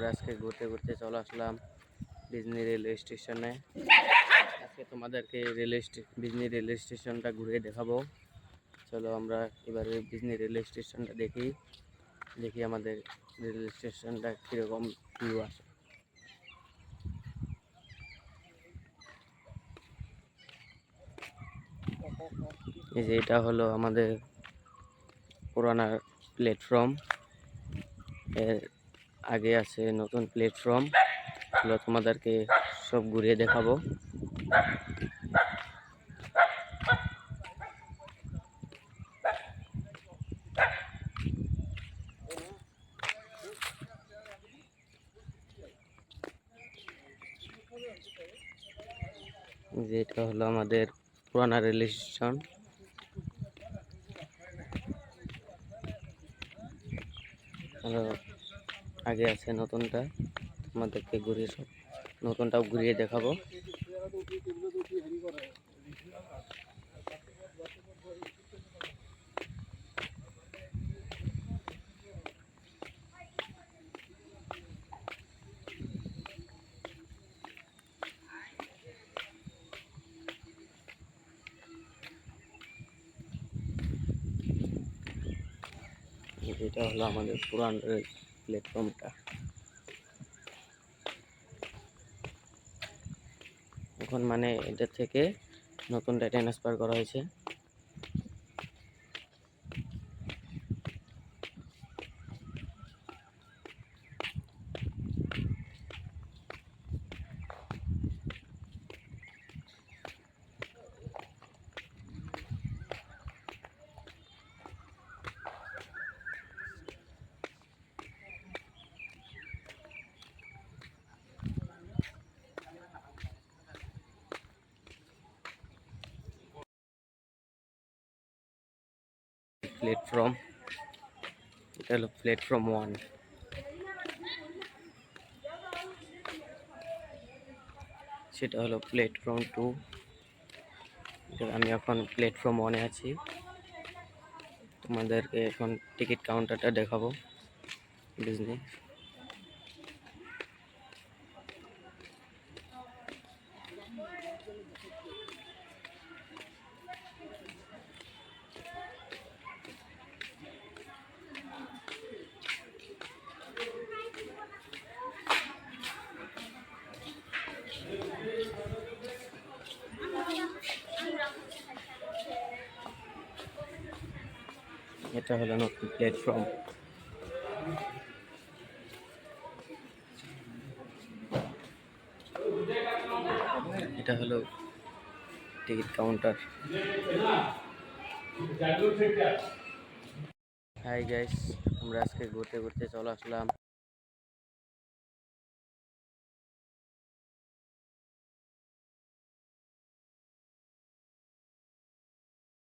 আমরা আজকে ঘুরতে ঘুরতে চলে আসলাম ডিজনি রেলওয়ে স্টেশনে। আজকে তোমাদেরকে ডিজনি রেলওয়ে স্টেশনটা ঘুরে দেখাবো। চলো আমরা এবারে ডিজনি রেলওয়ে স্টেশনটা দেখি আমাদের রেলওয়ে স্টেশনটা কীরকম ভিউ আসে। এই যে এটা হলো আমাদের পুরানা প্ল্যাটফর্ম, এর আগে আছে নতুন প্ল্যাটফর্ম। চলো তোমাদেরকে সব ঘুরিয়ে দেখাবো। যে এটা হলো আমাদের পুরানা রেল স্টেশন। আগে আছে নতুনটা, আমাদেরকে ঘুরিয়ে সব নতুনটাও ঘুরিয়ে দেখাবো। এটা হলো আমাদের পুরান প্ল্যাটফর্মটা। এখন মানে এটা থেকে নতুনটা ট্রান্সফার করা হয়েছে। প্ল্যাটফর্ম, এটা হলো প্ল্যাটফর্ম 1। সেটা হলো প্ল্যাটফর্ম 2। আমি এখন প্ল্যাটফর্ম 1-এ আছি। তোমাদেরকে এখন টিকিট কাউন্টারটা দেখাবো ডিজনি। এটা হলো নতুন প্ল্যাটফর্ম। এটা হলো টিকিট কাউন্টার। হাই গাইস, আমরা আজকে ঘুরতে ঘুরতে চলে আসলাম